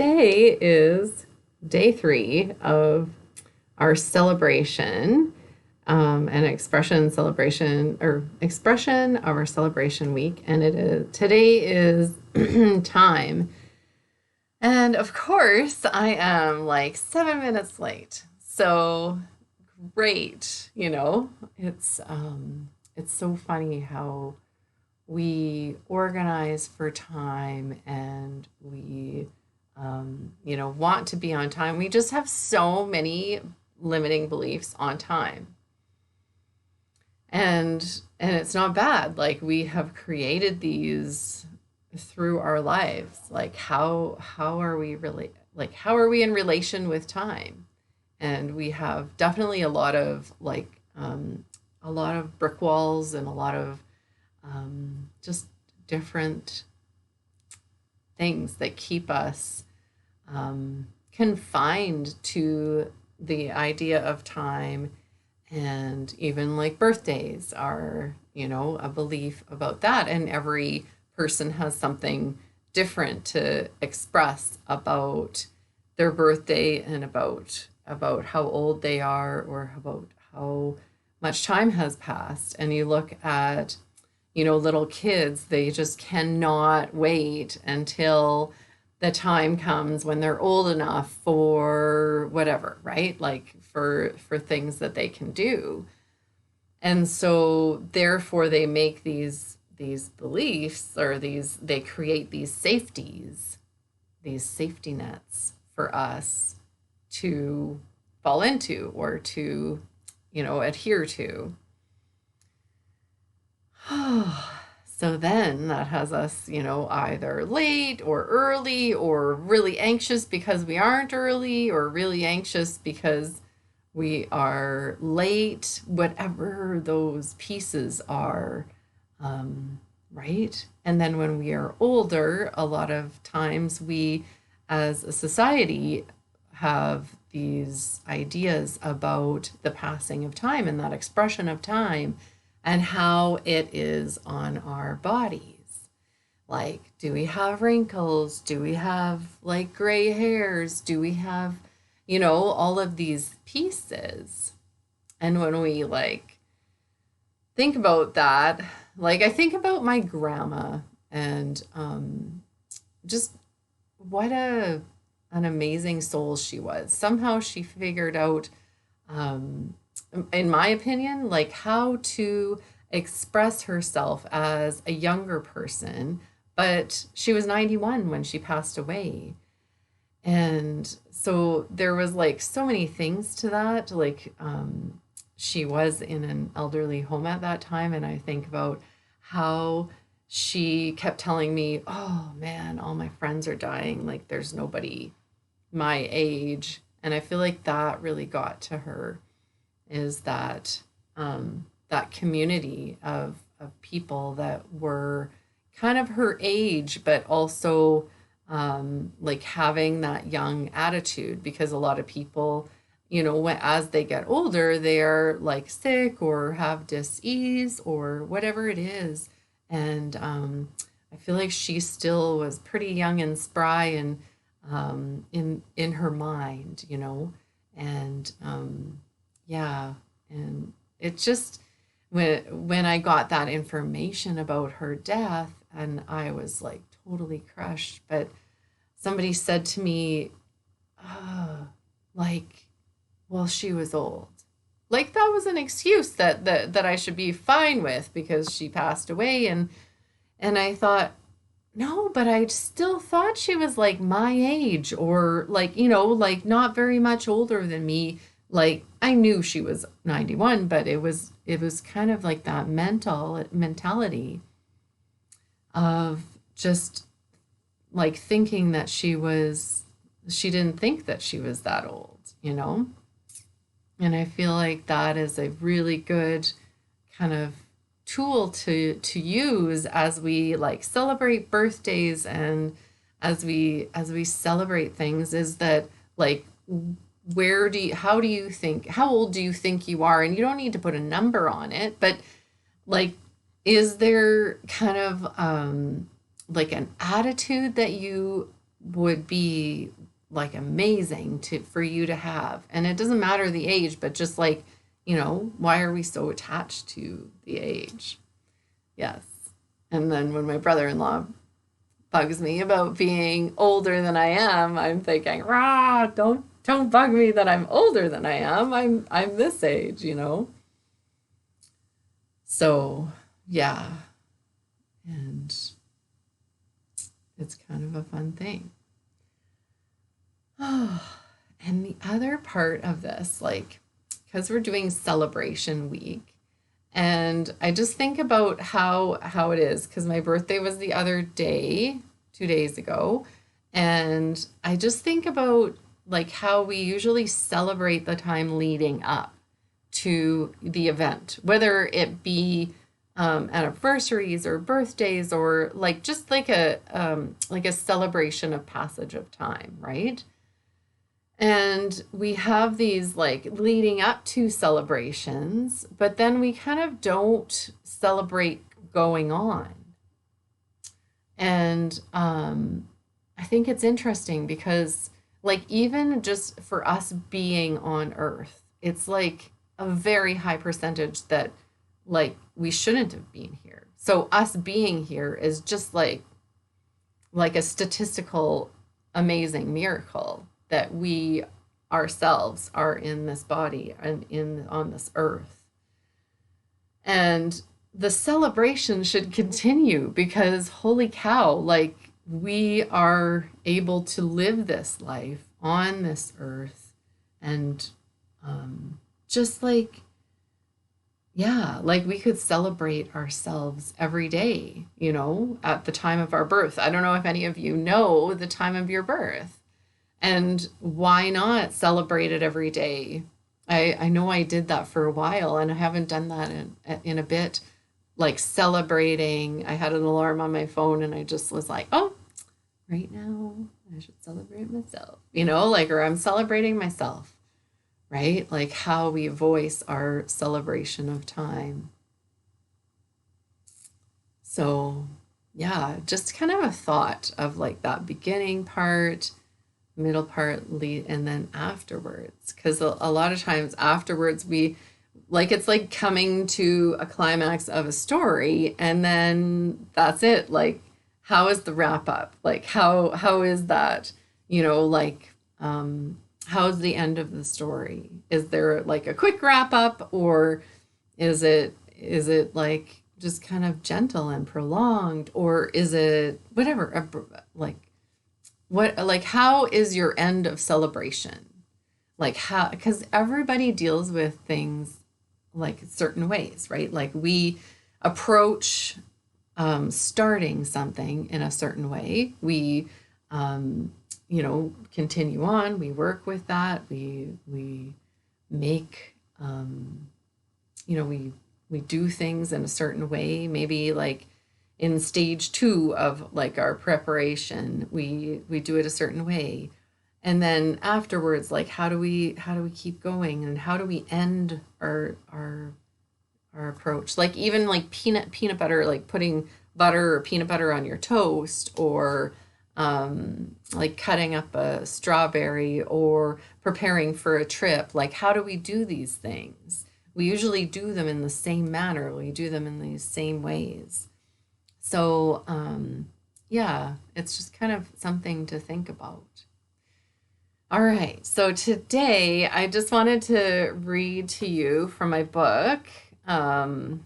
today is day 3 of our celebration, an expression celebration or expression of our celebration week. And today is time. And of course, I am like 7 minutes late. So great, it's so funny how we organize for time and we want to be on time. We just have so many limiting beliefs on time. And it's not bad. Like, we have created these through our lives. Like, how are we really, like, how are we in relation with time? And we have definitely a lot of brick walls and a lot of just different things that keep us confined to the idea of time. And even like birthdays are, a belief about that. And every person has something different to express about their birthday and about how old they are or about how much time has passed. And you look at little kids, they just cannot wait until the time comes when they're old enough for whatever, right? Like for things that they can do. And so therefore they make these beliefs, or they create these safety nets for us to fall into or to, adhere to. So then that has us, either late or early or really anxious because we aren't early, or really anxious because we are late, whatever those pieces are, right? And then when we are older, a lot of times we, as a society, have these ideas about the passing of time and that expression of time and how it is on our bodies. Like, do we have wrinkles? Do we have like gray hairs? Do we have, all of these pieces? And when we like think about that, like I think about my grandma and just what an amazing soul she was. Somehow she figured out, in my opinion, like how to express herself as a younger person, but she was 91 when she passed away. And so there was like so many things to that. Like, she was in an elderly home at that time. And I think about how she kept telling me, oh man, all my friends are dying. Like, there's nobody my age. And I feel like that really got to her, is that that community of people that were kind of her age, but also like having that young attitude, because a lot of people, as they get older, they're like sick or have dis-ease or whatever it is. And I feel like she still was pretty young and spry and in her mind, and yeah. And it just, when I got that information about her death, and I was like totally crushed, but somebody said to me, like, well, she was old. Like, that was an excuse that I should be fine with because she passed away. And I thought, no, but I still thought she was like my age, or like, like not very much older than me. Like, I knew she was 91, but it was kind of like that mentality of just like thinking that she didn't think that she was that old. And I feel like that is a really good kind of tool to use as we like celebrate birthdays, and as we celebrate things, is that like, how old do you think you are? And you don't need to put a number on it, but like, is there kind of like an attitude that you would be like amazing to for you to have. And it doesn't matter the age, but just like, why are we so attached to the age? Yes. And then when my brother-in-law bugs me about being older than I am, I'm thinking, rah, don't bug me that I'm older than I am. I'm this age. So yeah. And it's kind of a fun thing. Oh, and the other part of this, like, because we're doing celebration week, and I just think about how it is, because my birthday was the other day, 2 days ago, and I just think about like how we usually celebrate the time leading up to the event, whether it be anniversaries or birthdays or like just like a celebration of passage of time, right? And we have these like leading up to celebrations, but then we kind of don't celebrate going on. And I think it's interesting because, like, even just for us being on Earth, it's like a very high percentage that, like, we shouldn't have been here. So us being here is just like a statistical amazing miracle that we ourselves are in this body and in on this earth. And the celebration should continue because holy cow, like we are able to live this life on this earth and just like yeah, like we could celebrate ourselves every day, at the time of our birth. I don't know if any of you know the time of your birth. And why not celebrate it every day? I know I did that for a while and I haven't done that in a bit. Like celebrating, I had an alarm on my phone and I just was like, oh, right now I should celebrate myself, like, or I'm celebrating myself, right? Like how we voice our celebration of time. So, yeah, just kind of a thought of like that beginning part, middle part, lead, and then afterwards. Because a lot of times afterwards, we like it's like coming to a climax of a story, and then that's it. Like, how is the wrap up? Like, how is that? Like, how's the end of the story? Is there like a quick wrap up, or is it like just kind of gentle and prolonged, or is it whatever? Like what like how is your end of celebration? Like how because everybody deals with things like certain ways, right? Like we approach starting something in a certain way. We continue on, we work with that, we make we do things in a certain way, maybe like in stage 2 of like our preparation, we do it a certain way. And then afterwards, like how do we keep going, and how do we end our approach? Like even like peanut butter, like putting butter or peanut butter on your toast, or like cutting up a strawberry, or preparing for a trip. Like how do we do these things? We usually do them in the same manner. We do them in these same ways. So, yeah, it's just kind of something to think about. All right. So today I just wanted to read to you from my book. Um,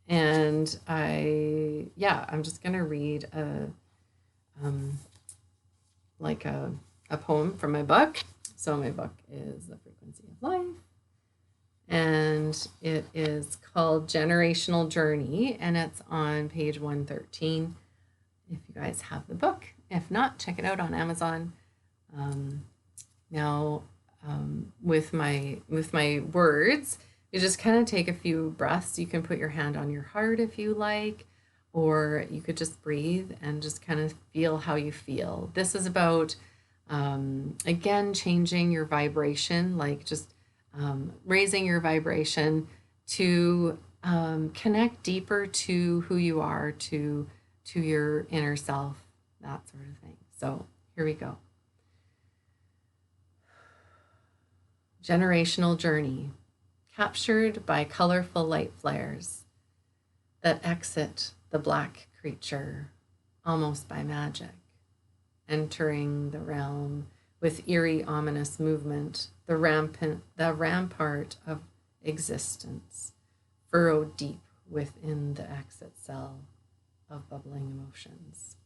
and I'm just going to read um, like a poem from my book. So my book is The Frequency of Life, and it is called Generational Journey, and it's on page 113 if you guys have the book. If not, check it out on Amazon. Now, with my words, you just kind of take a few breaths. You can put your hand on your heart if you like, or you could just breathe and just kind of feel how you feel. This is about, again, changing your vibration, like just raising your vibration to connect deeper to who you are, to your inner self, that sort of thing. So here we go. Generational journey, captured by colorful light flares that exit the black creature almost by magic, entering the realm with eerie, ominous movement, the rampart of existence, furrowed deep within the exit cell of bubbling emotions.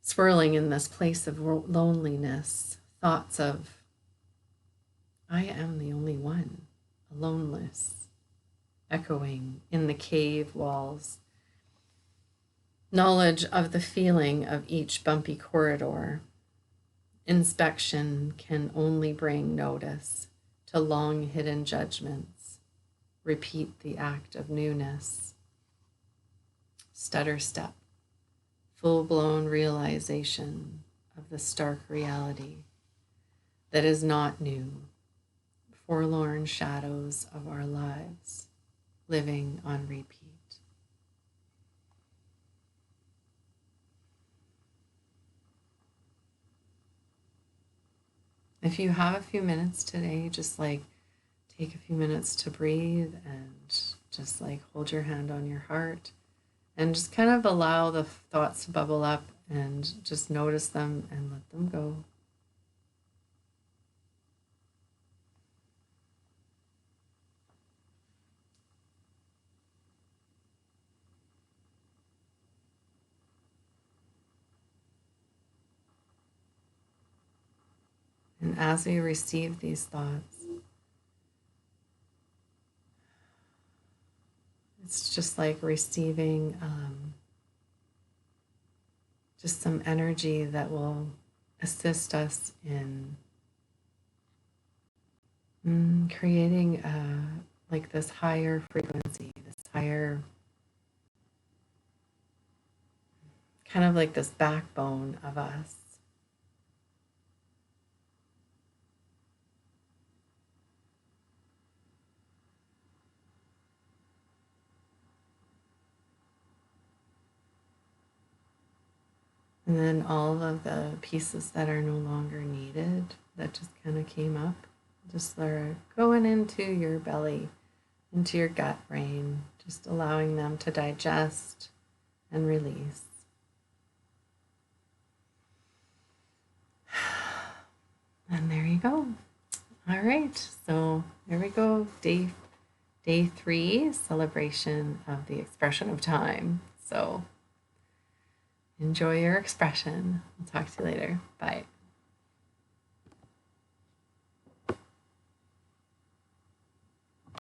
Swirling in this place of loneliness, thoughts of, I am the only one, aloneness, echoing in the cave walls. Knowledge of the feeling of each bumpy corridor. Inspection can only bring notice to long hidden judgments. Repeat the act of newness. Stutter step. Full-blown realization of the stark reality that is not new. Forlorn shadows of our lives, living on repeat. If you have a few minutes today, just like take a few minutes to breathe and just like hold your hand on your heart and just kind of allow the thoughts to bubble up and just notice them and let them go. And as we receive these thoughts, it's just like receiving just some energy that will assist us in creating like this higher frequency, this higher, kind of like this backbone of us. And then all of the pieces that are no longer needed, that just kind of came up, just are going into your belly, into your gut brain, just allowing them to digest and release. And there you go. All right, so there we go. Day 3, celebration of the expression of time. So enjoy your expression. I'll talk to you later. Bye.